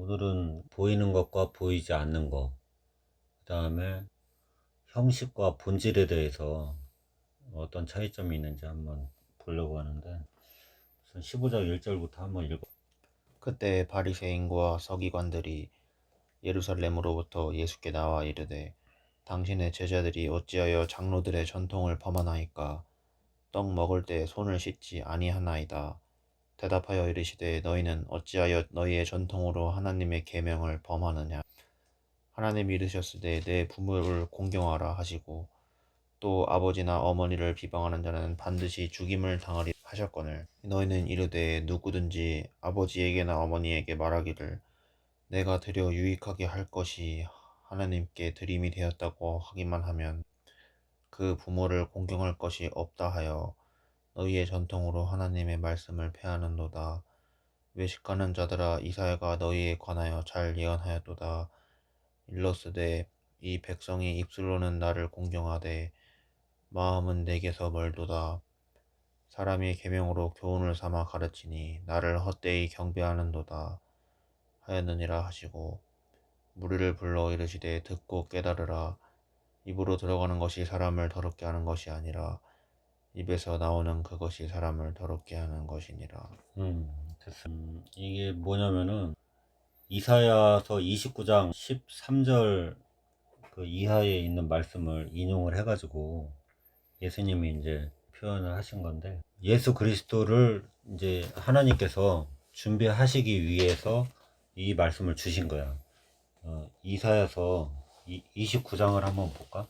오늘은 보이는 것과 보이지 않는 것, 그 다음에 형식과 본질에 대해서 어떤 차이점이 있는지 한번 보려고 하는데, 우선 15장 1절부터 한번 읽어. 그때 바리새인과 서기관들이 예루살렘으로부터 예수께 나와 이르되 당신의 제자들이 어찌하여 장로들의 전통을 범하나이까? 떡 먹을 때 손을 씻지 아니하나이다. 대답하여 이르시되 너희는 어찌하여 너희의 전통으로 하나님의 계명을 범하느냐? 하나님이 이르셨으되 내 부모를 공경하라 하시고 또 아버지나 어머니를 비방하는 자는 반드시 죽임을 당하리 하셨거늘 너희는 이르되 누구든지 아버지에게나 어머니에게 말하기를 내가 드려 유익하게 할 것이 하나님께 드림이 되었다고 하기만 하면 그 부모를 공경할 것이 없다 하여 너희의 전통으로 하나님의 말씀을 폐하는도다. 외식하는 자들아, 이사야가 너희에 관하여 잘 예언하였도다. 일러스되 이 백성이 입술로는 나를 공경하되 마음은 내게서 멀도다. 사람이 계명으로 교훈을 삼아 가르치니 나를 헛되이 경배하는도다 하였느니라 하시고 무리를 불러 이르시되 듣고 깨달으라. 입으로 들어가는 것이 사람을 더럽게 하는 것이 아니라 입에서 나오는 그것이 사람을 더럽게 하는 것이니라. 됐어. 이게 뭐냐면은 이사야서 29장 13절 그 이하에 있는 말씀을 인용을 해가지고 예수님이 이제 표현을 하신 건데, 예수 그리스도를 이제 하나님께서 준비하시기 위해서 이 말씀을 주신 거야. 이사야서 29장을 한번 볼까?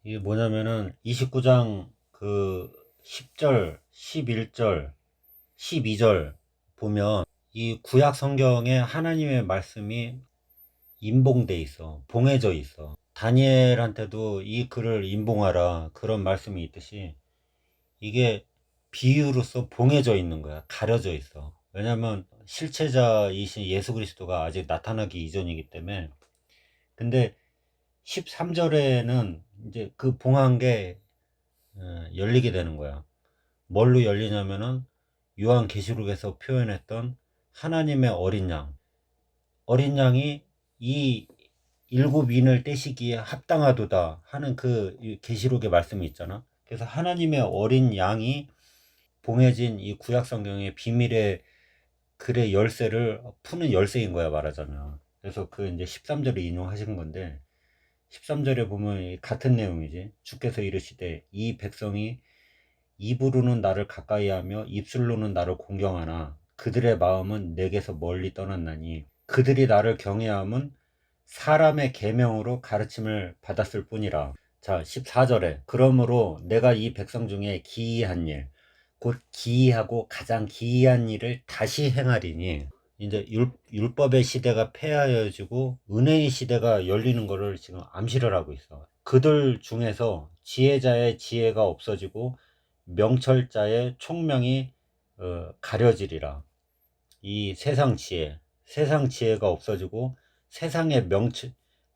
이게 뭐냐면은 29장 그 10절, 11절, 12절 보면 이 구약 성경에 하나님의 말씀이 임봉돼 있어. 봉해져 있어. 다니엘한테도 이 글을 임봉하라 그런 말씀이 있듯이 이게 비유로서 봉해져 있는 거야. 가려져 있어. 왜냐면 실체자이신 예수 그리스도가 아직 나타나기 이전이기 때문에. 근데 13절에는 이제 그 봉한 게 열리게 되는 거야. 뭘로 열리냐면은 요한계시록에서 표현했던 하나님의 어린 양. 어린 양이 이 일곱 인을 떼시기에 합당하도다 하는 그 계시록의 말씀이 있잖아. 그래서 하나님의 어린 양이 봉해진 이 구약 성경의 비밀의 글의 열쇠를 푸는 열쇠인 거야, 말하자면. 그래서 그 이제 13절을 인용하신 건데, 13절에 보면 같은 내용이지. 주께서 이르시되 이 백성이 입으로는 나를 가까이 하며 입술로는 나를 공경하나 그들의 마음은 내게서 멀리 떠났나니 그들이 나를 경외함은 사람의 계명으로 가르침을 받았을 뿐이라. 자, 14절에 그러므로 내가 이 백성 중에 기이한 일, 곧 기이하고 가장 기이한 일을 다시 행하리니, 이제 율법의 시대가 폐하여지고 은혜의 시대가 열리는 것을 지금 암시를 하고 있어. 그들 중에서 지혜자의 지혜가 없어지고 명철자의 총명이 가려지리라. 이 세상 지혜가 없어지고 세상의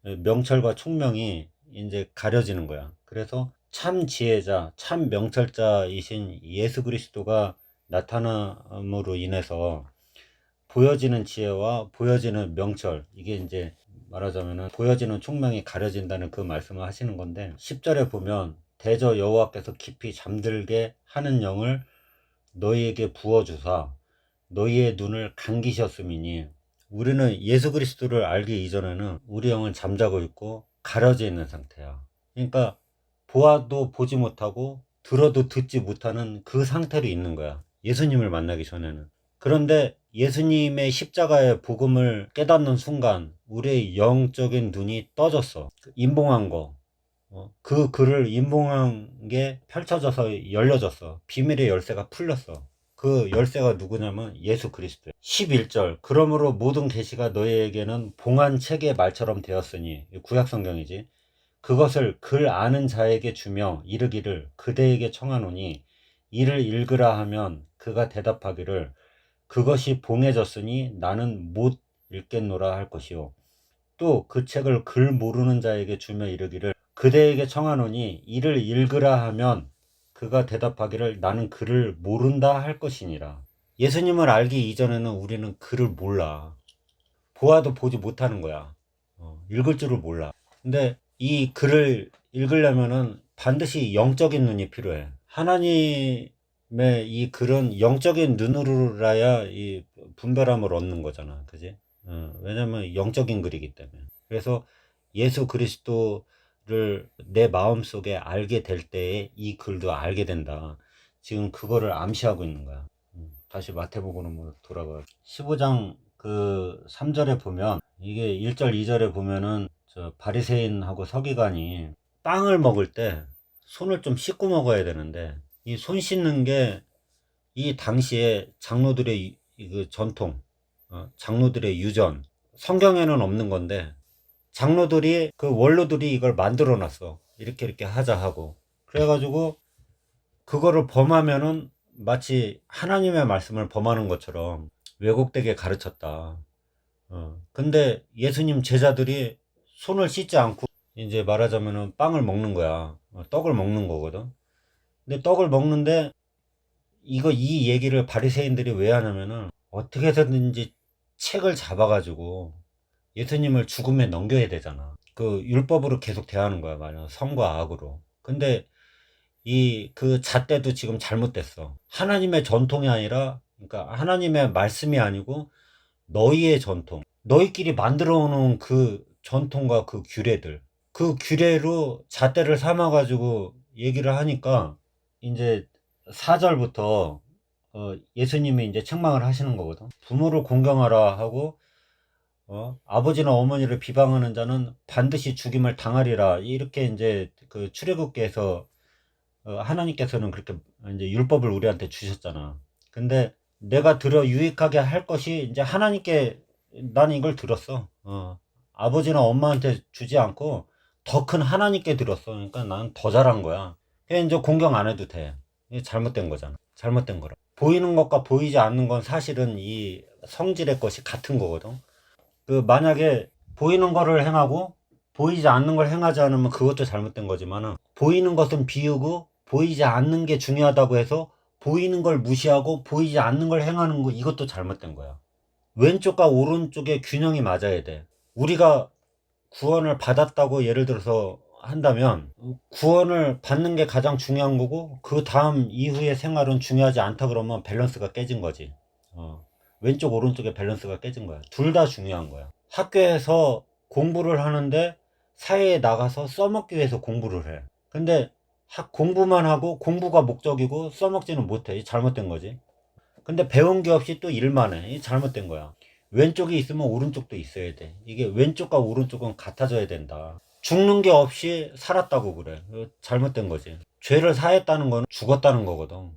명철과 총명이 이제 가려지는 거야. 그래서 참 지혜자, 참 명철자이신 예수 그리스도가 나타남으로 인해서 보여지는 지혜와 보여지는 명철, 이게 이제 말하자면은 보여지는 총명이 가려진다는 그 말씀을 하시는 건데, 10절에 보면 대저 여호와께서 깊이 잠들게 하는 영을 너희에게 부어주사 너희의 눈을 감기셨음이니, 우리는 예수 그리스도를 알기 이전에는 우리 영은 잠자고 있고 가려져 있는 상태야. 그러니까 보아도 보지 못하고 들어도 듣지 못하는 그 상태로 있는 거야, 예수님을 만나기 전에는. 그런데 예수님의 십자가의 복음을 깨닫는 순간 우리의 영적인 눈이 떠졌어. 임봉한 거, 그 글을 임봉한 게 펼쳐져서 열려졌어. 비밀의 열쇠가 풀렸어. 그 열쇠가 누구냐면 예수 그리스도야. 11절 그러므로 모든 계시가 너희에게는 봉한 책의 말처럼 되었으니, 구약 성경이지. 그것을 글 아는 자에게 주며 이르기를 그대에게 청하노니 이를 읽으라 하면 그가 대답하기를 그것이 봉해졌으니 나는 못 읽겠노라 할 것이요. 또 그 책을 글 모르는 자에게 주며 이르기를 그대에게 청하노니 이를 읽으라 하면 그가 대답하기를 나는 글을 모른다 할 것이니라. 예수님을 알기 이전에는 우리는 글을 몰라. 보아도 보지 못하는 거야. 읽을 줄을 몰라. 근데 이 글을 읽으려면은 반드시 영적인 눈이 필요해. 하나님의 이 글은 영적인 눈으로라야 이 분별함을 얻는 거잖아. 그지? 왜냐면 영적인 글이기 때문에. 그래서 예수 그리스도를 내 마음속에 알게 될 때에 이 글도 알게 된다. 지금 그거를 암시하고 있는 거야. 다시 마태복음으로 돌아가. 15장 그 3절에 보면, 이게 1절 2절에 보면은 저 바리새인하고 서기관이 빵을 먹을 때 손을 좀 씻고 먹어야 되는데, 이 손 씻는 게 이 당시에 장로들의 그 전통, 장로들의 유전, 성경에는 없는 건데 장로들이 그 원로들이 이걸 만들어 놨어. 이렇게 이렇게 하자 하고. 그래가지고 그거를 범하면은 마치 하나님의 말씀을 범하는 것처럼 왜곡되게 가르쳤다. 근데 예수님 제자들이 손을 씻지 않고 이제 말하자면은 빵을 먹는 거야. 떡을 먹는 거거든. 근데 떡을 먹는데 이 얘기를 바리새인들이 왜 하냐면은 어떻게 해서든지 책을 잡아가지고 예수님을 죽음에 넘겨야 되잖아. 그 율법으로 계속 대하는 거야, 말이야. 선과 악으로. 근데 이 그 잣대도 지금 잘못됐어. 하나님의 전통이 아니라, 그러니까 하나님의 말씀이 아니고 너희의 전통, 너희끼리 만들어 놓은 그 전통과 그 규례들, 그 규례로 잣대를 삼아 가지고 얘기를 하니까 이제 4절부터 예수님이 이제 책망을 하시는 거거든. 부모를 공경하라 하고 아버지나 어머니를 비방하는 자는 반드시 죽임을 당하리라. 이렇게 이제 그 출애굽기에서 하나님께서는 그렇게 이제 율법을 우리한테 주셨잖아. 근데 내가 들어 유익하게 할 것이 이제 하나님께 나는 이걸 들었어. 아버지나 엄마한테 주지 않고 더 큰 하나님께 들었어. 그러니까 나는 더 잘한 거야. 그냥 이제 공경 안 해도 돼. 이게 잘못된 거잖아. 잘못된 거라. 보이는 것과 보이지 않는 건 사실은 이 성질의 것이 같은 거거든. 그 만약에 보이는 거를 행하고 보이지 않는 걸 행하지 않으면 그것도 잘못된 거지만은, 보이는 것은 비우고 보이지 않는 게 중요하다고 해서 보이는 걸 무시하고 보이지 않는 걸 행하는 거, 이것도 잘못된 거야. 왼쪽과 오른쪽의 균형이 맞아야 돼. 우리가 구원을 받았다고 예를 들어서 한다면 구원을 받는 게 가장 중요한 거고 그 다음 이후의 생활은 중요하지 않다 그러면 밸런스가 깨진 거지. 왼쪽 오른쪽의 밸런스가 깨진 거야. 둘 다 중요한 거야. 학교에서 공부를 하는데 사회에 나가서 써먹기 위해서 공부를 해. 근데 공부만 하고 공부가 목적이고 써먹지는 못해. 이 잘못된 거지. 근데 배운 게 없이 또 일만 해. 이 잘못된 거야. 왼쪽이 있으면 오른쪽도 있어야 돼. 이게 왼쪽과 오른쪽은 같아져야 된다. 죽는 게 없이 살았다고 그래. 잘못된 거지. 죄를 사했다는 건 죽었다는 거거든.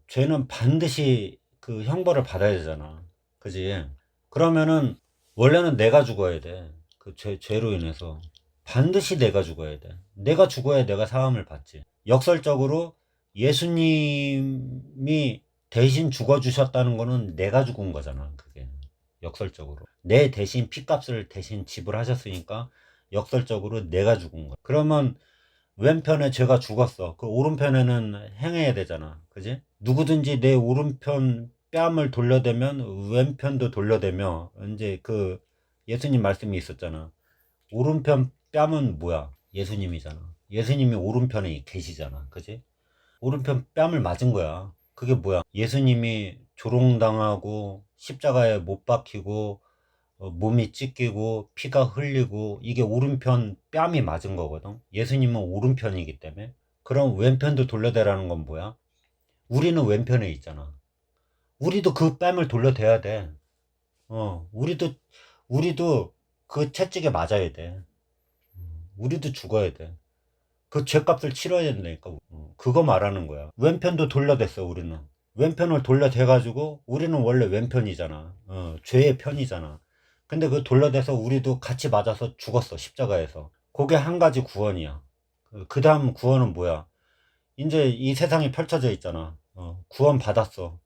죄는 반드시 그 형벌을 받아야 되잖아. 그지? 그러면은 원래는 내가 죽어야 돼. 그 죄로 인해서. 반드시 내가 죽어야 돼. 내가 죽어야 내가 사함을 받지. 역설적으로 예수님이 대신 죽어주셨다는 거는 내가 죽은 거잖아. 그게. 역설적으로. 내 대신 피값을 대신 지불하셨으니까 역설적으로 내가 죽은 거야. 그러면 왼편에 죄가 죽었어. 그 오른편에는 행해야 되잖아. 그지? 누구든지 내 오른편 뺨을 돌려대면 왼편도 돌려대며, 이제 그 예수님 말씀이 있었잖아. 오른편 뺨은 뭐야? 예수님이잖아. 예수님이 오른편에 계시잖아. 그지? 오른편 뺨을 맞은 거야. 그게 뭐야? 예수님이 조롱당하고 십자가에 못 박히고 몸이 찢기고 피가 흘리고 이게 오른편 뺨이 맞은 거거든. 예수님은 오른편이기 때문에. 그럼 왼편도 돌려대라는 건 뭐야? 우리는 왼편에 있잖아. 우리도 그 뺨을 돌려대야 돼. 우리도 그 채찍에 맞아야 돼. 우리도 죽어야 돼. 그 죄값을 치러야 된다니까. 그거 말하는 거야. 왼편도 돌려댔어, 우리는. 왼편을 돌려대가지고 우리는 원래 왼편이잖아. 죄의 편이잖아. 근데 그 돌려대서 우리도 같이 맞아서 죽었어, 십자가에서. 그게 한 가지 구원이야. 그 다음 구원은 뭐야? 이제 이 세상이 펼쳐져 있잖아. 구원 받았어.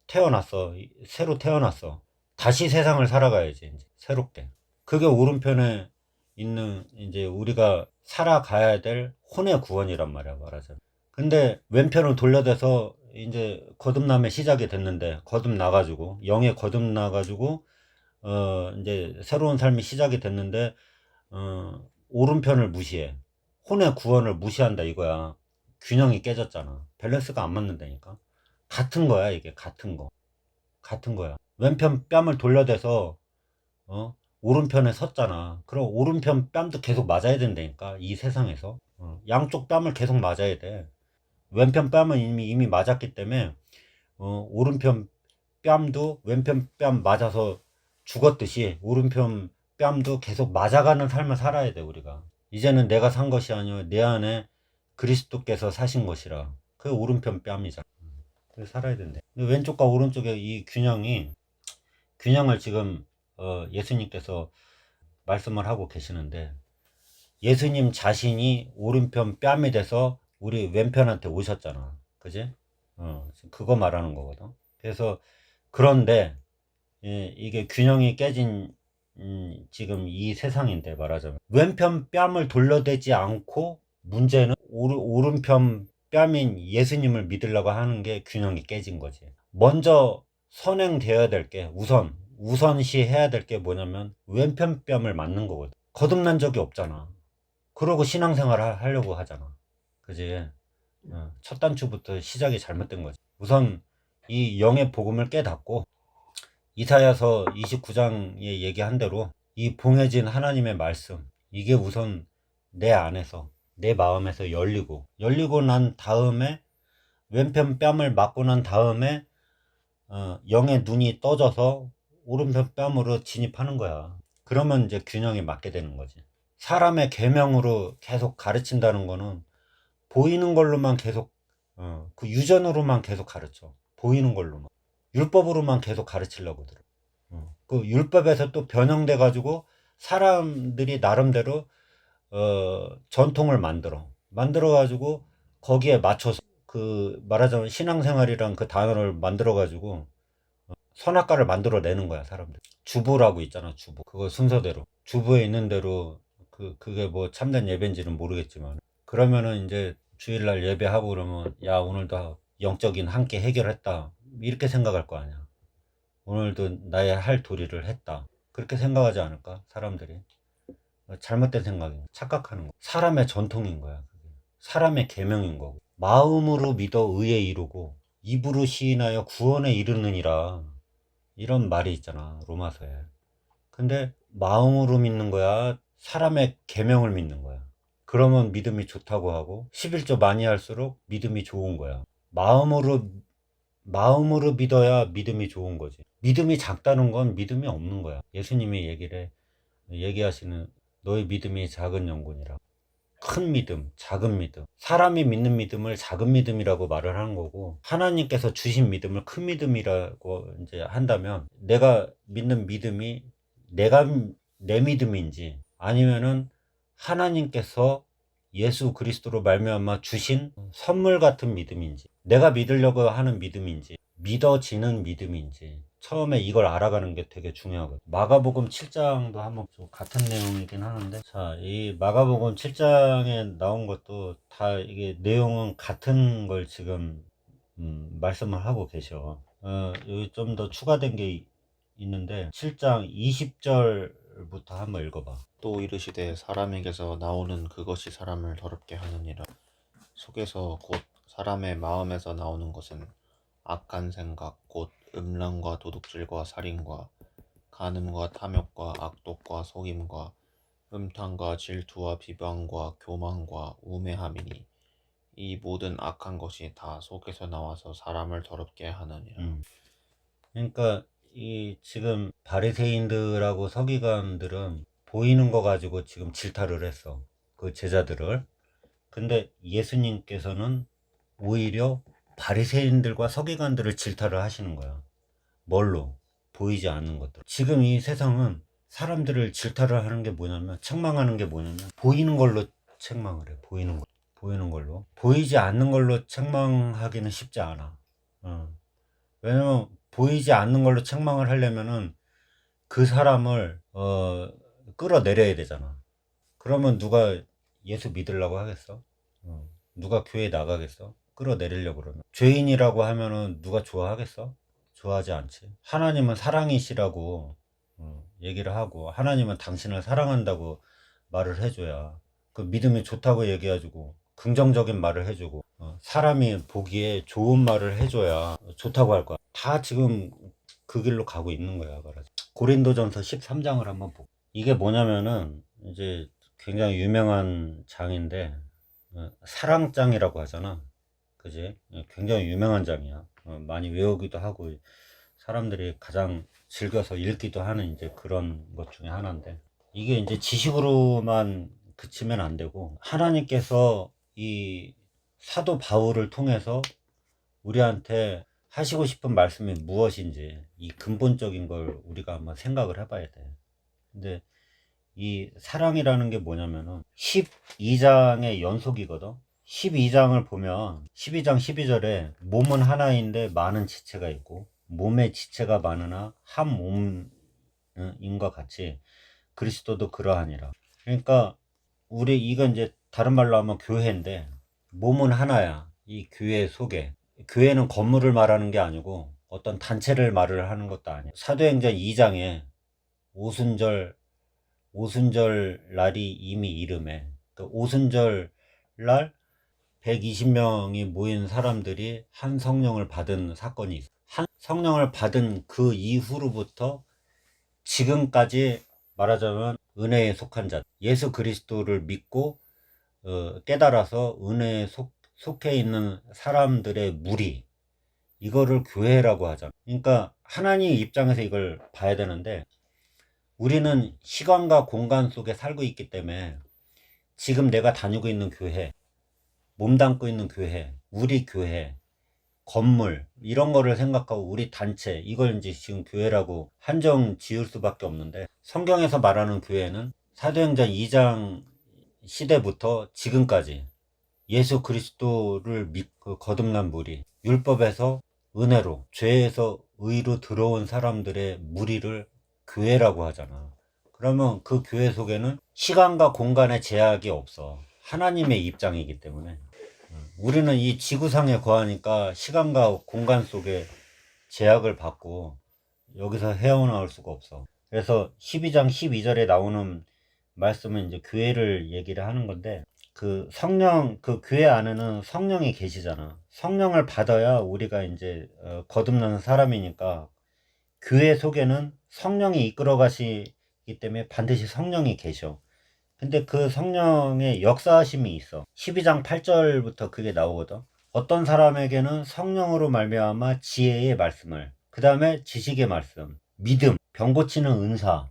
태어났어. 새로 태어났어. 다시 세상을 살아가야지, 이제. 새롭게. 그게 오른편에 있는 이제 우리가 살아가야 될 혼의 구원이란 말이야, 말하자면. 근데 왼편을 돌려대서 이제 거듭남의 시작이 됐는데, 거듭나가지고 영에 거듭나가지고 이제 새로운 삶이 시작이 됐는데 오른편을 무시해. 혼의 구원을 무시한다 이거야. 균형이 깨졌잖아. 밸런스가 안 맞는다니까. 같은 거야 이게. 같은 거야. 왼편 뺨을 돌려대서 오른편에 섰잖아. 그럼 오른편 뺨도 계속 맞아야 된다니까 이 세상에서. 양쪽 뺨을 계속 맞아야 돼. 왼편 뺨은 이미 맞았기 때문에 오른편 뺨도 왼편 뺨 맞아서 죽었듯이 오른편 뺨도 계속 맞아가는 삶을 살아야 돼 우리가. 이제는 내가 산 것이 아니요 내 안에 그리스도께서 사신 것이라. 그 오른편 뺨이잖아. 그래서 살아야 된대. 왼쪽과 오른쪽의 이 균형을 지금 예수님께서 말씀을 하고 계시는데, 예수님 자신이 오른편 뺨이 돼서 우리 왼편한테 오셨잖아. 그지? 그거 말하는 거거든. 그래서 그런데 이게 균형이 깨진 지금 이 세상인데 말하자면 왼편 뺨을 돌려대지 않고 문제는 오른편 뺨인 예수님을 믿으려고 하는 게 균형이 깨진 거지. 먼저 선행되어야 될 게 우선시 해야 될 게 뭐냐면 왼편 뺨을 맞는 거거든. 거듭난 적이 없잖아. 그러고 신앙생활 하려고 하잖아. 그지? 첫 단추부터 시작이 잘못된 거지. 우선 이 영의 복음을 깨닫고 이사야서 29장에 얘기한 대로 이 봉해진 하나님의 말씀 이게 우선 내 안에서 내 마음에서 열리고 난 다음에 왼편 뺨을 맞고 난 다음에 영의 눈이 떠져서 오른편 뺨으로 진입하는 거야. 그러면 이제 균형이 맞게 되는 거지. 사람의 계명으로 계속 가르친다는 거는 보이는 걸로만 계속 그 유전으로만 계속 가르쳐. 보이는 걸로만. 율법으로만 계속 가르치려고 들어. 그 율법에서 또 변형돼 가지고 사람들이 나름대로 전통을 만들어 가지고 거기에 맞춰서 그 말하자면 신앙생활이란 그 단어를 만들어 가지고 선악과를 만들어 내는 거야 사람들. 주보라고 있잖아 주보. 그거 순서대로 주보에 있는 대로 그게 뭐 참된 예배인지는 모르겠지만 그러면은 이제 주일날 예배하고 그러면 야 오늘도 영적인 한 끼 해결했다 이렇게 생각할 거 아니야. 오늘도 나의 할 도리를 했다. 그렇게 생각하지 않을까? 사람들이. 잘못된 생각인 착각하는 거. 사람의 전통인 거야. 그게. 사람의 계명인 거고. 마음으로 믿어 의에 이르고 입으로 시인하여 구원에 이르느니라. 이런 말이 있잖아. 로마서에. 근데 마음으로 믿는 거야? 사람의 계명을 믿는 거야. 그러면 믿음이 좋다고 하고 11조 많이 할수록 믿음이 좋은 거야. 마음으로 믿어야 믿음이 좋은 거지. 믿음이 작다는 건 믿음이 없는 거야. 예수님이 얘기하시는 너의 믿음이 작은 영혼이라. 큰 믿음, 작은 믿음. 사람이 믿는 믿음을 작은 믿음이라고 말을 하는 거고, 하나님께서 주신 믿음을 큰 믿음이라고 이제 한다면, 내가 믿는 믿음이 내 믿음인지, 아니면은 하나님께서 예수 그리스도로 말미암아 주신 선물 같은 믿음인지, 내가 믿으려고 하는 믿음인지, 믿어지는 믿음인지, 처음에 이걸 알아가는 게 되게 중요하거든요. 마가복음 7장도 한번 좀 같은 내용이긴 하는데, 자, 이 마가복음 7장에 나온 것도 다 이게 내용은 같은 걸 지금 말씀을 하고 계셔. 여기 좀 더 추가된 게 있는데 7장 20절부터 한번 읽어봐. 또 이르시되 사람에게서 나오는 그것이 사람을 더럽게 하느니라. 속에서 곧 사람의 마음에서 나오는 것은 악한 생각 곧 음란과 도둑질과 살인과 간음과 탐욕과 악독과 속임과 음탕과 질투와 비방과 교만과 우매함이니 이 모든 악한 것이 다 속에서 나와서 사람을 더럽게 하느니라. 그러니까 이 지금 바리새인들하고 서기관들은 보이는 거 가지고 지금 질타를 했어. 그 제자들을. 근데 예수님께서는 오히려 바리새인들과 서기관들을 질타를 하시는 거야. 뭘로? 보이지 않는 것들. 지금 이 세상은 사람들을 질타를 하는 게 뭐냐면, 책망하는 게 뭐냐면 보이는 걸로 책망을 해. 보이는 걸로. 보이지 않는 걸로 책망하기는 쉽지 않아. 왜냐면 보이지 않는 걸로 책망을 하려면은 그 사람을 끌어내려야 되잖아. 그러면 누가 예수 믿으려고 하겠어? 누가 교회 나가겠어? 끌어내리려고 그러면. 죄인이라고 하면은 누가 좋아하겠어? 좋아하지 않지. 하나님은 사랑이시라고 얘기를 하고, 하나님은 당신을 사랑한다고 말을 해줘야, 그 믿음이 좋다고 얘기해주고 긍정적인 말을 해주고, 사람이 보기에 좋은 말을 해줘야 좋다고 할 거야. 다 지금 그 길로 가고 있는 거야. 말하자. 고린도전서 13장을 한번 보고, 이게 뭐냐면은 이제 굉장히 유명한 장인데, 사랑장이라고 하잖아. 그지? 굉장히 유명한 장이야. 많이 외우기도 하고 사람들이 가장 즐겨서 읽기도 하는 이제 그런 것 중에 하나인데, 이게 이제 지식으로만 그치면 안 되고, 하나님께서 이 사도 바울을 통해서 우리한테 하시고 싶은 말씀이 무엇인지, 이 근본적인 걸 우리가 한번 생각을 해봐야 돼. 근데 이 사랑이라는 게 뭐냐면은 12장의 연속이거든. 12장을 보면 12장 12절에 몸은 하나인데 많은 지체가 있고, 몸에 지체가 많으나 한 몸인과 같이 그리스도도 그러하니라. 그러니까 우리 이건 이제 다른 말로 하면 교회인데, 몸은 하나야. 이 교회 속에, 교회는 건물을 말하는 게 아니고 어떤 단체를 말을 하는 것도 아니야. 사도행전 2장에 오순절 날이 이미 이름에, 그 오순절 날 120명이 모인 사람들이 한 성령을 받은 사건이 있어. 한 성령을 받은 그 이후로부터 지금까지 말하자면 은혜에 속한 자, 예수 그리스도를 믿고 깨달아서 은혜에 속해 있는 사람들의 무리, 이거를 교회라고 하잖아. 그러니까 하나님 입장에서 이걸 봐야 되는데, 우리는 시간과 공간 속에 살고 있기 때문에 지금 내가 다니고 있는 교회, 몸담고 있는 교회, 우리 교회, 건물, 이런 거를 생각하고 우리 단체, 이걸 이제 지금 교회라고 한정 지을 수밖에 없는데, 성경에서 말하는 교회는 사도행전 2장 시대부터 지금까지 예수 그리스도를 믿고 거듭난 무리, 율법에서 은혜로, 죄에서 의로 들어온 사람들의 무리를 교회라고 하잖아. 그러면 그 교회 속에는 시간과 공간의 제약이 없어. 하나님의 입장이기 때문에. 우리는 이 지구상에 거하니까 시간과 공간 속에 제약을 받고 여기서 헤어나올 수가 없어. 그래서 12장 12절에 나오는 말씀은 이제 교회를 얘기를 하는 건데, 그 성령, 그 교회 안에는 성령이 계시잖아. 성령을 받아야 우리가 이제 거듭나는 사람이니까, 교회 속에는 성령이 이끌어 가시기 때문에 반드시 성령이 계셔. 근데 그 성령의 역사하심이 있어. 12장 8절부터 그게 나오거든. 어떤 사람에게는 성령으로 말미암아 지혜의 말씀을, 그 다음에 지식의 말씀, 믿음, 병 고치는 은사,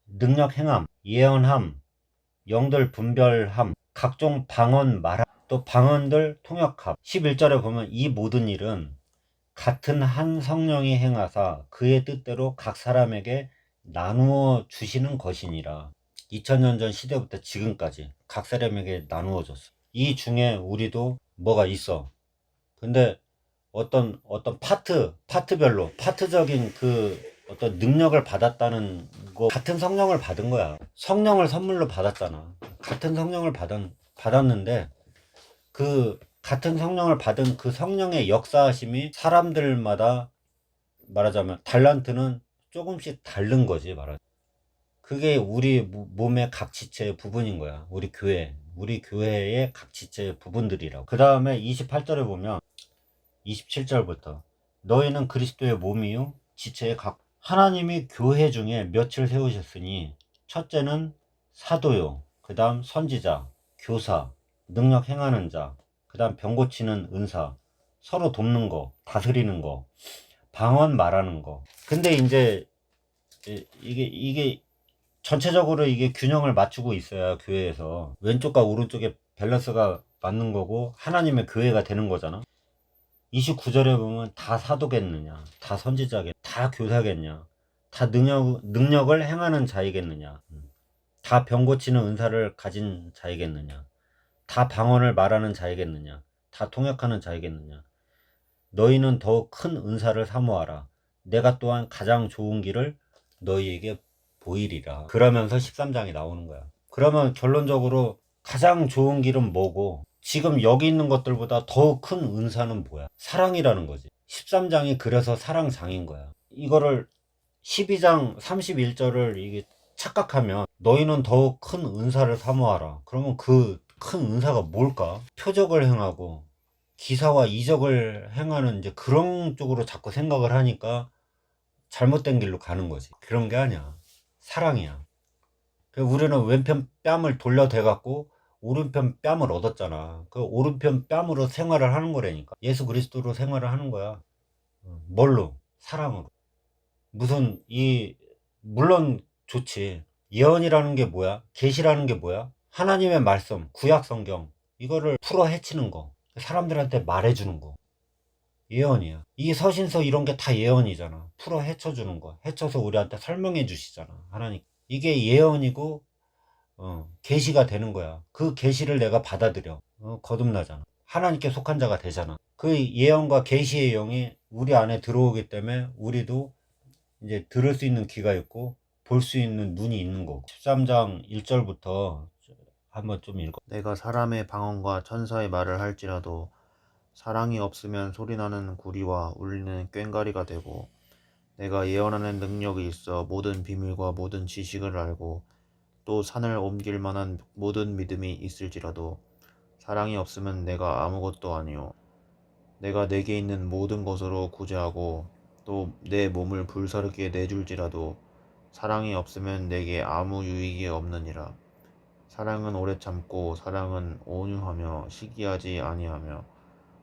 능력 행함, 예언함, 영들 분별함, 각종 방언 말함, 또 방언들 통역함. 11절에 보면 이 모든 일은 같은 한 성령이 행하사 그의 뜻대로 각 사람에게 나누어 주시는 것이니라. 2000년 전 시대부터 지금까지 각 사람에게 나누어 줬어. 이 중에 우리도 뭐가 있어. 근데 어떤 파트별로 파트적인 그 어떤 능력을 받았다는 거, 같은 성령을 받은 거야. 성령을 선물로 받았잖아. 같은 성령을 받았는데, 그 같은 성령을 받은 그 성령의 역사하심이 사람들마다 말하자면 달란트는 조금씩 다른 거지, 말하자면. 그게 우리 몸의 각 지체의 부분인 거야. 우리 교회의 각 지체의 부분들이라고. 그 다음에 28절에 보면 27절부터 너희는 그리스도의 몸이요 지체의 각, 하나님이 교회 중에 몇을 세우셨으니 첫째는 사도요, 그 다음 선지자, 교사, 능력 행하는 자, 그 다음 병 고치는 은사, 서로 돕는 거, 다스리는 거, 방언 말하는 거. 근데 이제 이게 전체적으로 이게 균형을 맞추고 있어야 교회에서 왼쪽과 오른쪽의 밸런스가 맞는 거고 하나님의 교회가 되는 거잖아. 29절에 보면 다 사도겠느냐, 다 선지자겠냐, 다 교사겠냐, 다 능력을 행하는 자이겠느냐, 다 병 고치는 은사를 가진 자이겠느냐, 다 방언을 말하는 자이겠느냐, 다 통역하는 자이겠느냐. 너희는 더 큰 은사를 사모하라. 내가 또한 가장 좋은 길을 너희에게 보이리라. 그러면서 13장이 나오는 거야. 그러면 결론적으로 가장 좋은 길은 뭐고, 지금 여기 있는 것들보다 더 큰 은사는 뭐야? 사랑이라는 거지. 13장이 그래서 사랑장인 거야. 이거를 12장 31절을 이게 착각하면 너희는 더욱 큰 은사를 사모하라. 그러면 그 큰 은사가 뭘까? 표적을 행하고 기사와 이적을 행하는 이제 그런 쪽으로 자꾸 생각을 하니까 잘못된 길로 가는 거지. 그런 게 아니야. 사랑이야. 우리는 왼편 뺨을 돌려대 갖고 오른편 뺨을 얻었잖아. 그 오른편 뺨으로 생활을 하는 거라니까. 예수 그리스도로 생활을 하는 거야. 뭘로? 사랑으로. 무슨 물론 좋지. 예언이라는 게 뭐야? 계시라는 게 뭐야? 하나님의 말씀, 구약 성경 이거를 풀어 헤치는 거. 사람들한테 말해주는 거. 예언이야. 이 서신서 이런 게 다 예언이잖아. 풀어 헤쳐주는 거. 헤쳐서 우리한테 설명해 주시잖아. 하나님. 이게 예언이고 계시가 되는 거야. 그 계시를 내가 받아들여. 거듭나잖아. 하나님께 속한 자가 되잖아. 그 예언과 계시의 영이 우리 안에 들어오기 때문에 우리도 이제 들을 수 있는 귀가 있고 볼 수 있는 눈이 있는 거고. 13장 1절부터 한번 좀 읽어. 내가 사람의 방언과 천사의 말을 할지라도 사랑이 없으면 소리나는 구리와 울리는 꽹과리가 되고, 내가 예언하는 능력이 있어 모든 비밀과 모든 지식을 알고 또 산을 옮길 만한 모든 믿음이 있을지라도 사랑이 없으면 내가 아무것도 아니요. 내가 내게 있는 모든 것으로 구제하고 또 내 몸을 불사르게 내줄지라도 사랑이 없으면 내게 아무 유익이 없느니라. 사랑은 오래 참고 사랑은 온유하며 시기하지 아니하며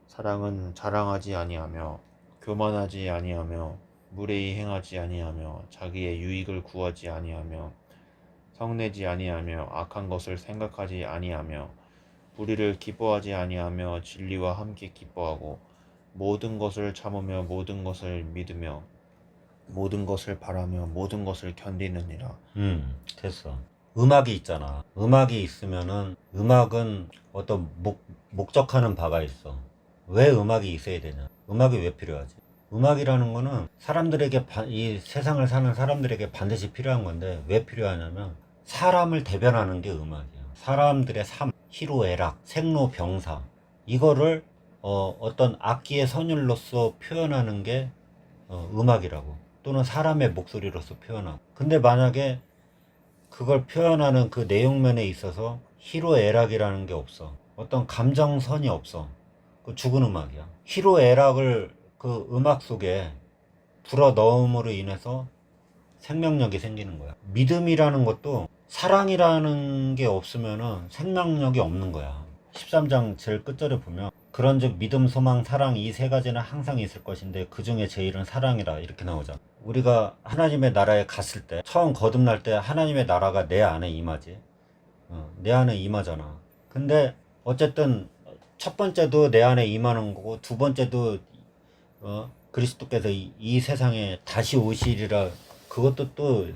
사랑은 자랑하지 아니하며 교만하지 아니하며 무례히 행하지 아니하며 자기의 유익을 구하지 아니하며 성내지 아니하며 악한 것을 생각하지 아니하며 불의를 기뻐하지 아니하며 진리와 함께 기뻐하고 모든 것을 참으며 모든 것을 믿으며 모든 것을 바라며 모든 것을 견디느니라. 됐어. 음악이 있잖아. 음악이 있으면은 음악은 어떤 목적하는 바가 있어. 왜 음악이 있어야 되냐? 음악이 왜 필요하지? 음악이라는 거는 사람들에게 이 세상을 사는 사람들에게 반드시 필요한 건데 왜 필요하냐면 사람을 대변하는 게 음악이야. 사람들의 삶, 희로애락, 생로병사 이거를 어떤 악기의 선율로서 표현하는 게 음악이라고. 또는 사람의 목소리로서 표현하고. 근데 만약에 그걸 표현하는 그 내용면에 있어서 희로애락이라는 게 없어. 어떤 감정선이 없어. 그 죽은 음악이야. 희로애락을 그 음악 속에 불어 넣음으로 인해서 생명력이 생기는 거야. 믿음이라는 것도 사랑이라는 게 없으면은 생명력이 없는 거야. 13장 제일 끝절에 보면 그런즉 믿음, 소망, 사랑 이 세 가지는 항상 있을 것인데 그 중에 제일은 사랑이라 이렇게 나오잖아. 우리가 하나님의 나라에 갔을 때 처음 거듭날 때 하나님의 나라가 내 안에 임하지. 내 안에 임하잖아. 근데 어쨌든 첫 번째도 내 안에 임하는 거고 두 번째도 그리스도께서 이 세상에 다시 오시리라 그것도 또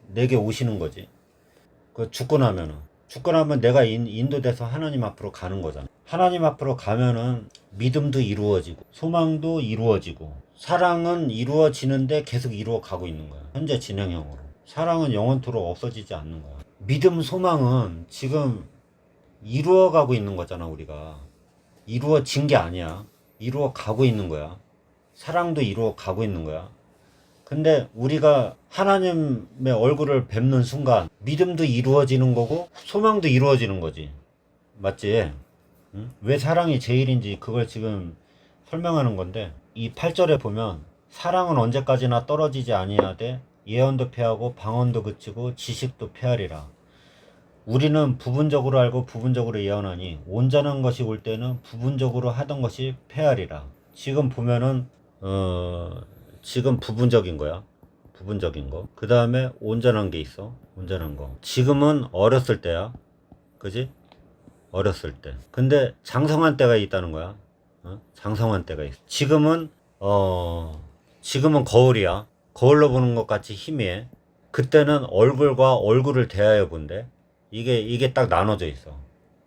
내게 오시는 거지. 그 죽고 나면 내가 인도돼서 하나님 앞으로 가는 거잖아. 하나님 앞으로 가면은 믿음도 이루어지고 소망도 이루어지고 사랑은 이루어지는데 계속 이루어 가고 있는 거야. 현재 진행형으로. 사랑은 영원토록 없어지지 않는 거야. 믿음, 소망은 지금 이루어 가고 있는 거잖아. 우리가 이루어진 게 아니야. 이루어 가고 있는 거야. 사랑도 이루어 가고 있는 거야. 근데 우리가 하나님의 얼굴을 뵙는 순간 믿음도 이루어지는 거고 소망도 이루어지는 거지. 맞지? 응? 왜 사랑이 제일인지 그걸 지금 설명하는 건데 이 8절에 보면 사랑은 언제까지나 떨어지지 아니하되 예언도 패하고 방언도 그치고 지식도 패하리라. 우리는 부분적으로 알고 부분적으로 예언하니 온전한 것이 올 때는 부분적으로 하던 것이 패하리라. 지금 보면은 지금 부분적인 거야. 부분적인 거. 그 다음에 온전한 게 있어. 온전한 거. 지금은 어렸을 때야. 그지? 어렸을 때. 근데 장성한 때가 있다는 거야. 장성한 때가 있어. 지금은 거울이야. 거울로 보는 것 같이 희미해. 그때는 얼굴과 얼굴을 대하여 본대. 이게 딱 나눠져 있어.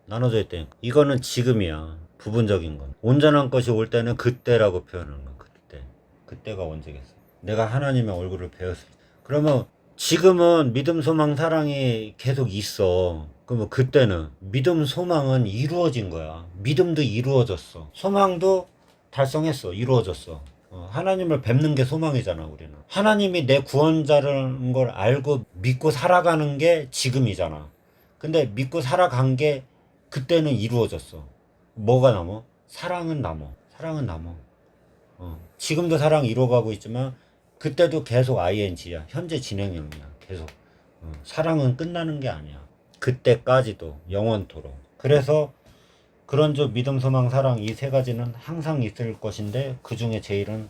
나눠져 있다니까. 이거는 지금이야. 부분적인 건. 온전한 것이 올 때는 그때라고 표현하는 거야. 그때가 언제겠어? 내가 하나님의 얼굴을 배웠을 때. 그러면 지금은 믿음, 소망, 사랑이 계속 있어. 그러면 그때는 믿음, 소망은 이루어진 거야. 믿음도 이루어졌어. 소망도 달성했어. 이루어졌어. 하나님을 뵙는 게 소망이잖아, 우리는. 하나님이 내 구원자라는 걸 알고 믿고 살아가는 게 지금이잖아. 근데 믿고 살아간 게 그때는 이루어졌어. 뭐가 남어? 사랑은 남어. 사랑은 남어. 지금도 사랑 이루어가고 있지만 그때도 계속 ing야. 현재 진행형이야. 계속. 사랑은 끝나는 게 아니야. 그때까지도 영원토록. 그래서 그런 저 믿음, 소망, 사랑 이 세 가지는 항상 있을 것인데 그 중에 제일은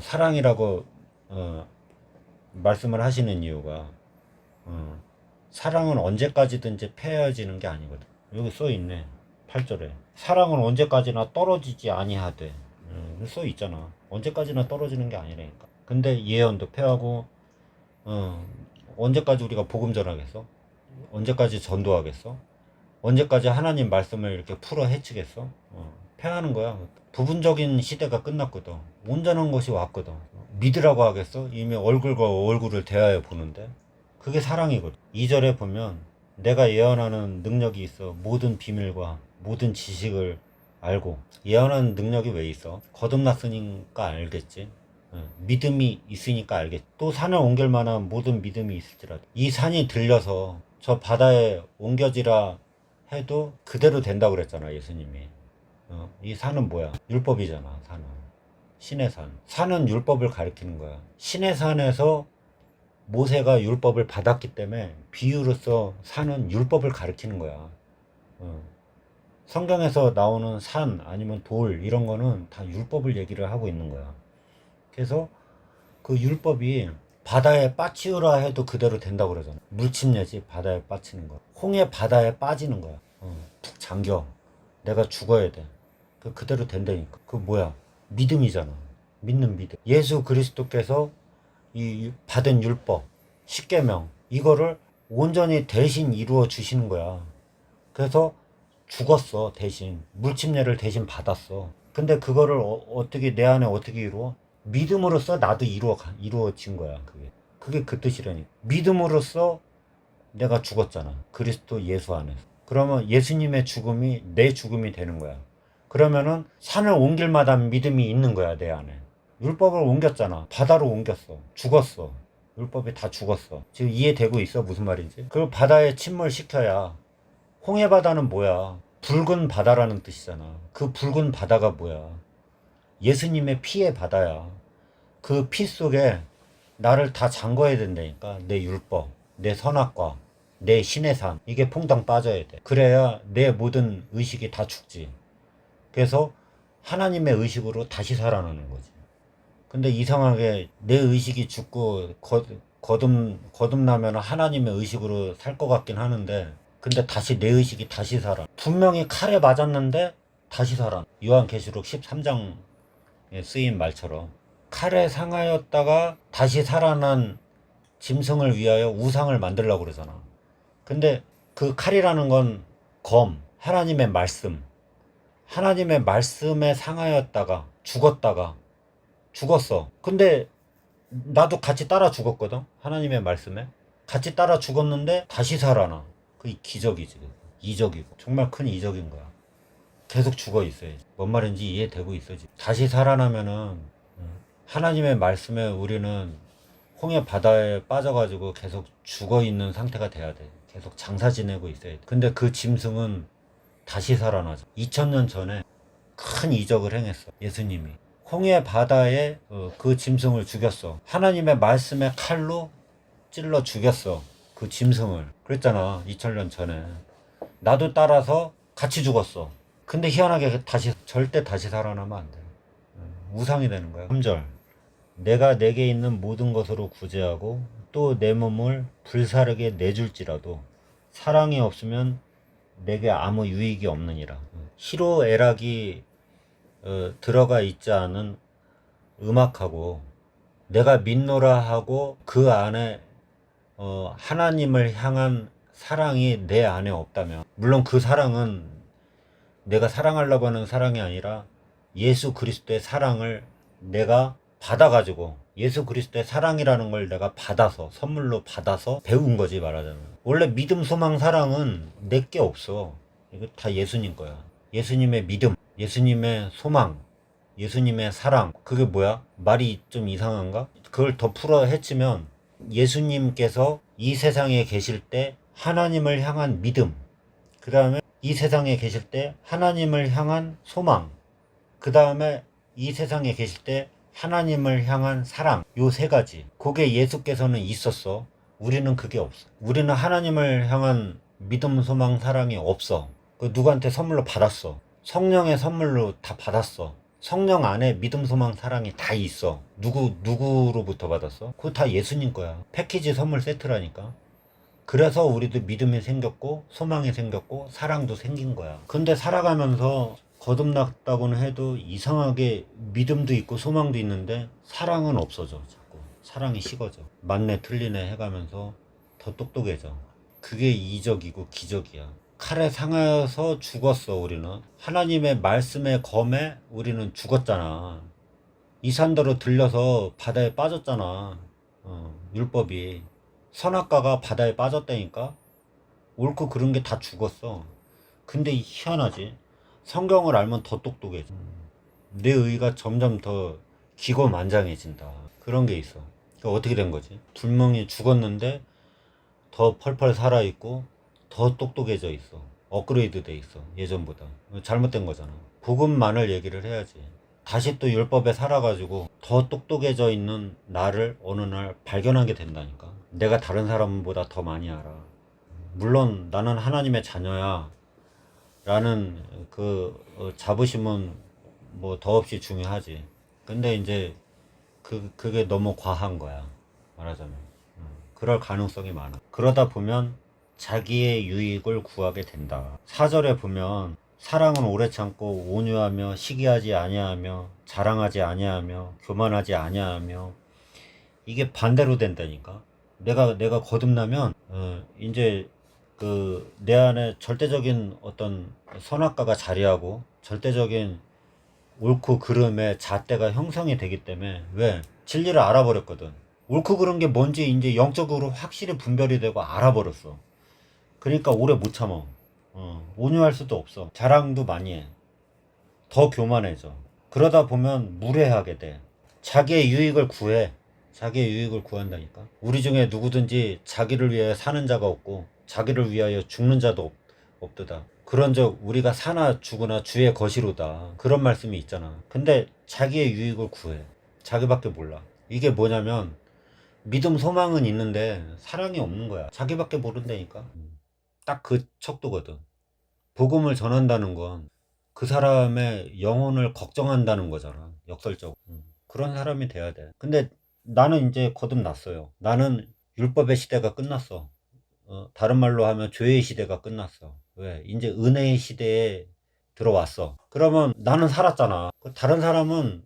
사랑이라고 말씀을 하시는 이유가 사랑은 언제까지든지 폐해지는 게 아니거든. 여기 써 있네. 8절에 사랑은 언제까지나 떨어지지 아니하되 써 있잖아. 언제까지나 떨어지는 게 아니라니까. 근데 예언도 폐하고 언제까지 우리가 복음 전하겠어? 언제까지 전도하겠어? 언제까지 하나님 말씀을 이렇게 풀어 헤치겠어? 패하는 거야. 부분적인 시대가 끝났거든. 온전한 것이 왔거든. 믿으라고 하겠어? 이미 얼굴과 얼굴을 대하여 보는데 그게 사랑이거든. 2절에 보면 내가 예언하는 능력이 있어 모든 비밀과 모든 지식을 알고. 예언하는 능력이 왜 있어? 거듭났으니까 알겠지. 믿음이 있으니까 알겠지. 또 산을 옮길 만한 모든 믿음이 있을지라도 이 산이 들려서 저 바다에 옮겨지라 해도 그대로 된다고 그랬잖아, 예수님이. 이 산은 뭐야? 율법이잖아, 산은. 신의 산. 산은 율법을 가리키는 거야. 신의 산에서 모세가 율법을 받았기 때문에 비유로서 산은 율법을 가리키는 거야. 성경에서 나오는 산 아니면 돌 이런 거는 다 율법을 얘기를 하고 있는 거야. 그래서 그 율법이 바다에 빠치우라 해도 그대로 된다고 그러잖아. 물침내지 바다에 빠치는 거. 홍해 바다에 빠지는 거야. 푹 잠겨. 내가 죽어야 돼. 그대로 된다니까. 그 뭐야? 믿음이잖아. 믿는 믿음. 예수 그리스도께서 이 받은 율법, 십계명 이거를 온전히 대신 이루어 주시는 거야. 그래서 죽었어, 대신. 물침례를 대신 받았어. 근데 그거를 어떻게 내 안에 어떻게 이루어? 믿음으로써 나도 이루어진 거야. 그게 그 뜻이라니. 믿음으로써 내가 죽었잖아. 그리스도 예수 안에서. 그러면 예수님의 죽음이 내 죽음이 되는 거야. 그러면은 산을 옮길 만한 믿음이 있는 거야, 내 안에. 율법을 옮겼잖아. 바다로 옮겼어. 죽었어. 율법이 다 죽었어. 지금 이해되고 있어? 무슨 말인지? 그걸 바다에 침몰시켜야. 홍해 바다는 뭐야? 붉은 바다라는 뜻이잖아. 그 붉은 바다가 뭐야? 예수님의 피의 바다야. 그 피 속에 나를 다 잠궈야 된다니까. 내 율법, 내 선악과, 내 신의 산. 이게 퐁당 빠져야 돼. 그래야 내 모든 의식이 다 죽지. 그래서 하나님의 의식으로 다시 살아나는 거지. 근데 이상하게 내 의식이 죽고 거듭나면 하나님의 의식으로 살 것 같긴 하는데 근데 다시 내 의식이 다시 살아. 분명히 칼에 맞았는데 다시 살아. 요한계시록 13장에 쓰인 말처럼 칼에 상하였다가 다시 살아난 짐승을 위하여 우상을 만들려고 그러잖아. 근데 그 칼이라는 건 하나님의 말씀. 하나님의 말씀에 상하였다가 죽었어. 근데 나도 같이 따라 죽었거든. 하나님의 말씀에. 같이 따라 죽었는데 다시 살아나. 그 기적이지. 이적이고. 정말 큰 이적인 거야. 계속 죽어 있어야지. 뭔 말인지 이해되고 있어야지. 다시 살아나면은 하나님의 말씀에 우리는 홍해 바다에 빠져가지고 계속 죽어 있는 상태가 돼야 돼. 계속 장사 지내고 있어야 돼. 근데 그 짐승은 다시 살아나죠. 2000년 전에 큰 이적을 행했어. 예수님이. 홍해 바다에 그 짐승을 죽였어. 하나님의 말씀의 칼로 찔러 죽였어. 그 짐승을. 그랬잖아. 2000년 전에. 나도 따라서 같이 죽었어. 근데 희한하게 절대 다시 살아나면 안 돼. 우상이 되는 거야. 3절. 내가 내게 있는 모든 것으로 구제하고 또 내 몸을 불사르게 내줄지라도 사랑이 없으면 내게 아무 유익이 없느니라. 희로애락이 들어가 있지 않은 음악하고 내가 믿노라 하고 그 안에 하나님을 향한 사랑이 내 안에 없다면, 물론 그 사랑은 내가 사랑하려고 하는 사랑이 아니라 예수 그리스도의 사랑을 내가 받아가지고, 예수 그리스도의 사랑이라는 걸 내가 받아서, 선물로 받아서 배운 거지, 말하자면. 원래 믿음, 소망, 사랑은 내게 없어. 이거 다 예수님 거야. 예수님의 믿음, 예수님의 소망, 예수님의 사랑, 그게 뭐야? 말이 좀 이상한가? 그걸 더 풀어 헤치면 예수님께서 이 세상에 계실 때 하나님을 향한 믿음, 그 다음에 이 세상에 계실 때 하나님을 향한 소망, 그 다음에 이 세상에 계실 때 하나님을 향한 사랑, 요 세 가지. 그게 예수께서는 있었어. 우리는 그게 없어. 우리는 하나님을 향한 믿음, 소망, 사랑이 없어. 그 누구한테 선물로 받았어. 성령의 선물로 다 받았어. 성령 안에 믿음, 소망, 사랑이 다 있어. 누구로부터 받았어? 그거 다 예수님 거야. 패키지 선물 세트라니까. 그래서 우리도 믿음이 생겼고 소망이 생겼고 사랑도 생긴 거야. 근데 살아가면서 거듭났다고는 해도 이상하게 믿음도 있고 소망도 있는데 사랑은 없어져. 자꾸 사랑이 식어져. 맞네 틀리네 해가면서 더 똑똑해져. 그게 이적이고 기적이야. 칼에 상하여서 죽었어. 우리는 하나님의 말씀의 검에 우리는 죽었잖아. 이산더로 들려서 바다에 빠졌잖아. 율법이 선악과가 바다에 빠졌다니까. 옳고 그른 게 다 죽었어. 근데 희한하지, 성경을 알면 더 똑똑해져. 내 의가 점점 더 기고만장해진다. 그런 게 있어. 그러니까 어떻게 된 거지? 분명히 죽었는데 더 펄펄 살아있고 더 똑똑해져 있어. 업그레이드 돼 있어. 예전보다. 잘못된 거잖아. 복음만을 얘기를 해야지. 다시 또 율법에 살아가지고 더 똑똑해져 있는 나를 어느 날 발견하게 된다니까. 내가 다른 사람보다 더 많이 알아. 물론 나는 하나님의 자녀야 라는 자부심은 뭐 더없이 중요하지. 근데 이제 그게 너무 과한 거야, 말하자면. 그럴 가능성이 많아. 그러다 보면 자기의 유익을 구하게 된다. 4절에 보면 사랑은 오래 참고 온유하며 시기하지 아니하며 자랑하지 아니하며 교만하지 아니하며, 이게 반대로 된다니까. 내가 거듭나면 이제 내 안에 절대적인 어떤 선악과가 자리하고 절대적인 옳고 그름의 잣대가 형성이 되기 때문에. 왜? 진리를 알아버렸거든. 옳고 그른 게 뭔지 이제 영적으로 확실히 분별이 되고 알아버렸어. 그러니까 오래 못 참어. 온유할 수도 없어. 자랑도 많이 해. 더 교만해져. 그러다 보면 무례하게 돼. 자기의 유익을 구해. 자기의 유익을 구한다니까. 우리 중에 누구든지 자기를 위해 사는 자가 없고 자기를 위하여 죽는 자도 없도다. 그런즉 우리가 사나 죽으나 주의 것이로다. 그런 말씀이 있잖아. 근데 자기의 유익을 구해. 자기밖에 몰라. 이게 뭐냐면 믿음 소망은 있는데 사랑이 없는 거야. 자기밖에 모른다니까. 딱 그 척도거든. 복음을 전한다는 건 그 사람의 영혼을 걱정한다는 거잖아. 역설적으로. 그런 사람이 돼야 돼. 근데 나는 이제 거듭났어요. 나는 율법의 시대가 끝났어. 다른 말로 하면 죄의 시대가 끝났어. 왜? 이제 은혜의 시대에 들어왔어. 그러면 나는 살았잖아. 다른 사람은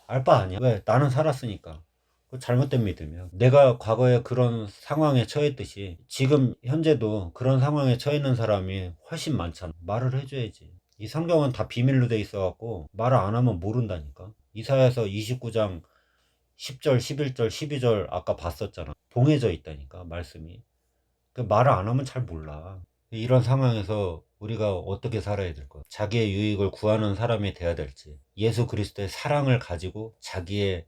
알 바 아니야. 왜? 나는 살았으니까. 그 잘못된 믿음이야. 내가 과거에 그런 상황에 처했듯이 지금 현재도 그런 상황에 처해 있는 사람이 훨씬 많잖아. 말을 해줘야지. 이 성경은 다 비밀로 돼 있어갖고 말을 안 하면 모른다니까. 이사야서 29장 10절, 11절, 12절 아까 봤었잖아. 봉해져 있다니까 말씀이. 그 말을 안 하면 잘 몰라. 이런 상황에서 우리가 어떻게 살아야 될 거야? 자기의 유익을 구하는 사람이 돼야 될지, 예수 그리스도의 사랑을 가지고 자기의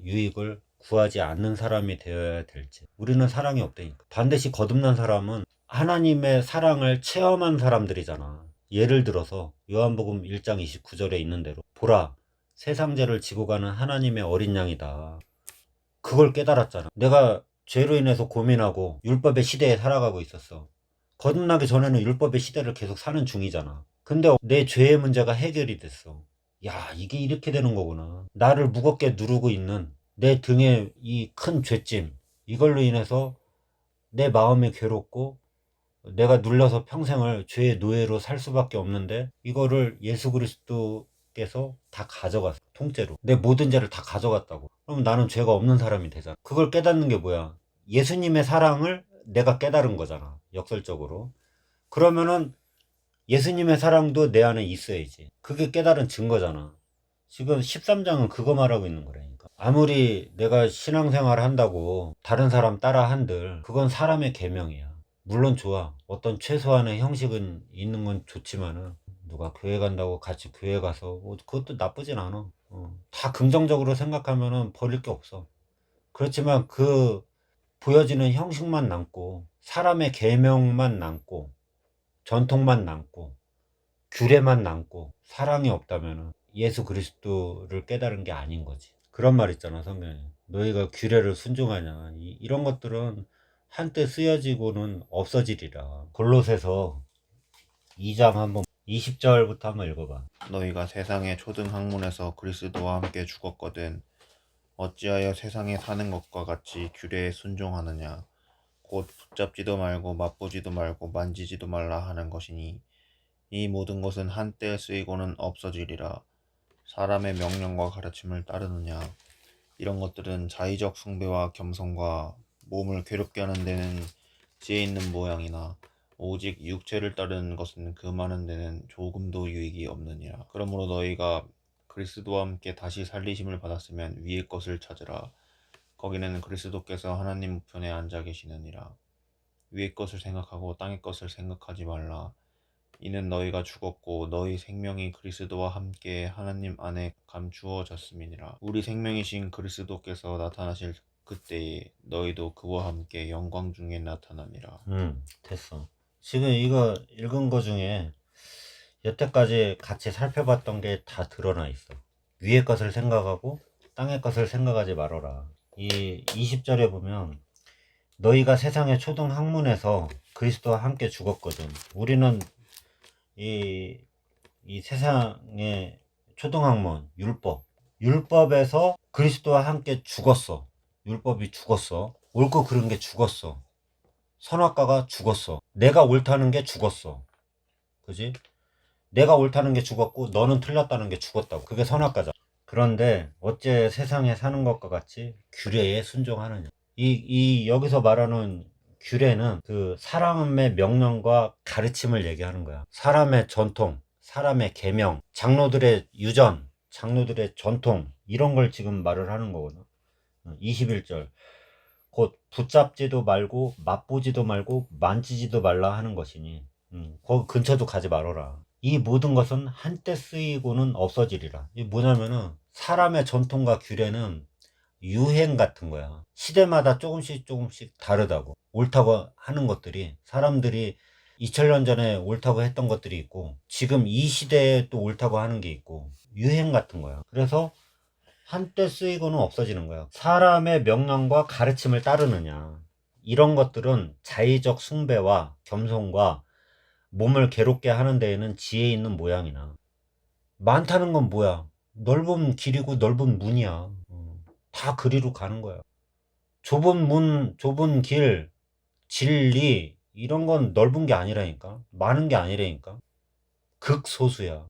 유익을 구하지 않는 사람이 되어야 될지. 우리는 사랑이 없다니까. 반드시 거듭난 사람은 하나님의 사랑을 체험한 사람들이잖아. 예를 들어서 요한복음 1장 29절에 있는 대로 보라, 세상 죄를 지고 가는 하나님의 어린 양이다. 그걸 깨달았잖아. 내가 죄로 인해서 고민하고 율법의 시대에 살아가고 있었어. 거듭나기 전에는 율법의 시대를 계속 사는 중이잖아. 근데 내 죄의 문제가 해결이 됐어. 야, 이게 이렇게 되는 거구나. 나를 무겁게 누르고 있는 내 등에 이 큰 죄짐, 이걸로 인해서 내 마음이 괴롭고 내가 눌려서 평생을 죄의 노예로 살 수밖에 없는데, 이거를 예수 그리스도께서 다 가져갔어. 통째로 내 모든 죄를 다 가져갔다고. 그럼 나는 죄가 없는 사람이 되잖아. 그걸 깨닫는 게 뭐야? 예수님의 사랑을 내가 깨달은 거잖아, 역설적으로. 그러면은 예수님의 사랑도 내 안에 있어야지. 그게 깨달은 증거잖아. 지금 13장은 그거 말하고 있는 거라니까. 아무리 내가 신앙생활을 한다고 다른 사람 따라 한들 그건 사람의 계명이야. 물론 좋아. 어떤 최소한의 형식은 있는 건 좋지만은 누가 교회 간다고 같이 교회 가서 그것도 나쁘진 않아. 다 긍정적으로 생각하면은 버릴 게 없어. 그렇지만 그 보여지는 형식만 남고 사람의 계명만 남고 전통만 남고 규례만 남고 사랑이 없다면은 예수 그리스도를 깨달은 게 아닌 거지. 그런 말 있잖아, 성경에. 너희가 규례를 순종하냐. 이런 것들은 한때 쓰여지고는 없어지리라. 골로새서 2장 한번 20절부터 한번 읽어봐. 너희가 세상의 초등학문에서 그리스도와 함께 죽었거든 어찌하여 세상에 사는 것과 같이 규례에 순종하느냐 곧 붙잡지도 말고 맛보지도 말고 만지지도 말라 하는 것이니 이 모든 것은 한때 쓰이고는 없어지리라. 사람의 명령과 가르침을 따르느냐 이런 것들은 자의적 숭배와 겸손과 몸을 괴롭게 하는 데는 지혜 있는 모양이나 오직 육체를 따르는 것은 금하는 데는 조금도 유익이 없느니라. 그러므로 너희가 그리스도와 함께 다시 살리심을 받았으면 위의 것을 찾으라. 거기는 그리스도께서 하나님 우편에 앉아 계시느니라. 위의 것을 생각하고 땅의 것을 생각하지 말라. 이는 너희가 죽었고 너희 생명이 그리스도와 함께 하나님 안에 감추어졌음이니라. 우리 생명이신 그리스도께서 나타나실 그때에 너희도 그와 함께 영광 중에 나타나니라. 됐어. 지금 이거 읽은 거 중에 여태까지 같이 살펴봤던 게 다 드러나 있어. 위의 것을 생각하고 땅의 것을 생각하지 말아라. 이 20절에 보면 너희가 세상의 초등 학문에서 그리스도와 함께 죽었거든. 우리는 이 세상의 초등 학문, 율법에서 그리스도와 함께 죽었어. 율법이 죽었어. 옳고 그른 게 죽었어. 선악과가 죽었어. 내가 옳다는 게 죽었어. 그지? 내가 옳다는 게 죽었고 너는 틀렸다는 게 죽었다고. 그게 선악과잖아. 그런데 어째 세상에 사는 것과 같이 규례에 순종하느냐. 여기서 말하는 규례는 그 사람의 명령과 가르침을 얘기하는 거야. 사람의 전통, 사람의 계명, 장로들의 유전, 장로들의 전통 이런 걸 지금 말을 하는 거거든. 21절 곧 붙잡지도 말고 맛보지도 말고 만지지도 말라 하는 것이니 거기 근처도 가지 말아라. 이 모든 것은 한때 쓰이고는 없어지리라. 이게 뭐냐면은 사람의 전통과 규례는 유행 같은 거야. 시대마다 조금씩 다르다고. 옳다고 하는 것들이 사람들이 2000년 전에 옳다고 했던 것들이 있고 지금 이 시대에 또 옳다고 하는 게 있고 유행 같은 거야. 그래서 한때 쓰이고는 없어지는 거야. 사람의 명령과 가르침을 따르느냐. 이런 것들은 자의적 숭배와 겸손과 몸을 괴롭게 하는 데에는 지혜 있는 모양이나 많다는 건 뭐야? 넓은 길이고 넓은 문이야. 다 그리로 가는 거야. 좁은 문, 좁은 길, 진리 이런 건 넓은 게 아니라니까. 많은 게 아니라니까. 극소수야.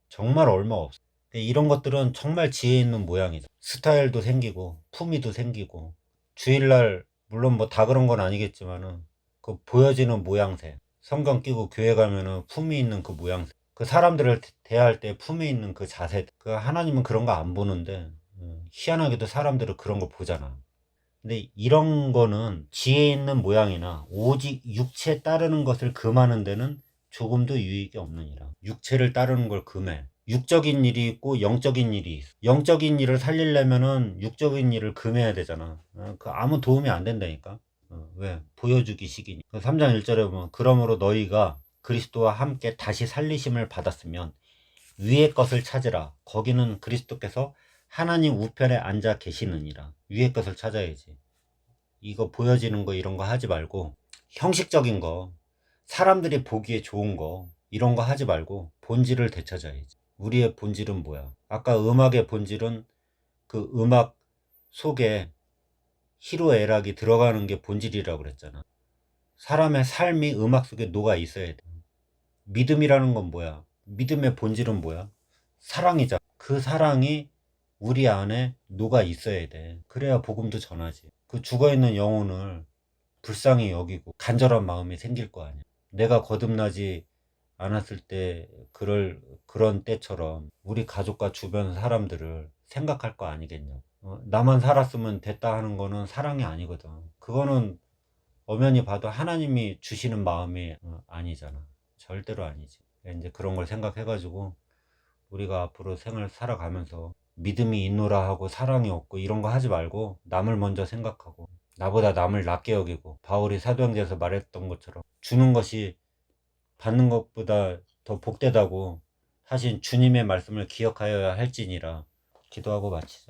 정말 얼마 없어. 이런 것들은 정말 지혜 있는 모양이죠. 스타일도 생기고 품위도 생기고 주일날 물론 뭐 다 그런 건 아니겠지만은 그 보여지는 모양새 성경 끼고 교회 가면은 품위 있는 그 모양새 그 사람들을 대할 때 품위 있는 그 자세 그 하나님은 그런 거 안 보는데 희한하게도 사람들은 그런 거 보잖아. 근데 이런 거는 지혜 있는 모양이나 오직 육체 따르는 것을 금하는 데는 조금도 유익이 없느니라. 육체를 따르는 걸 금해. 육적인 일이 있고 영적인 일이 있어. 영적인 일을 살리려면은 육적인 일을 금해야 되잖아. 그 아무 도움이 안 된다니까. 왜? 보여주기식이니. 3장 1절에 보면 그러므로 너희가 그리스도와 함께 다시 살리심을 받았으면 위의 것을 찾으라. 거기는 그리스도께서 하나님 우편에 앉아 계시느니라. 위의 것을 찾아야지. 이거 보여지는 거 이런 거 하지 말고 형식적인 거 사람들이 보기에 좋은 거 이런 거 하지 말고 본질을 되찾아야지. 우리의 본질은 뭐야? 아까 음악의 본질은 그 음악 속에 희로애락이 들어가는 게 본질이라고 그랬잖아. 사람의 삶이 음악 속에 녹아 있어야 돼. 믿음이라는 건 뭐야? 믿음의 본질은 뭐야? 사랑이잖아. 그 사랑이 우리 안에 녹아 있어야 돼. 그래야 복음도 전하지. 그 죽어있는 영혼을 불쌍히 여기고 간절한 마음이 생길 거 아니야. 내가 거듭나지 않았을 때 그런 때처럼 우리 가족과 주변 사람들을 생각할 거 아니겠냐. 나만 살았으면 됐다 하는 거는 사랑이 아니거든. 그거는 엄연히 봐도 하나님이 주시는 마음이 아니잖아. 절대로 아니지. 이제 그런 걸 생각해가지고 우리가 앞으로 생을 살아가면서 믿음이 있노라 하고 사랑이 없고 이런 거 하지 말고 남을 먼저 생각하고 나보다 남을 낮게 여기고 바울이 사도행전에서 말했던 것처럼 주는 것이 받는 것보다 더 복되다고 하신 주님의 말씀을 기억하여야 할지니라. 기도하고 마치죠.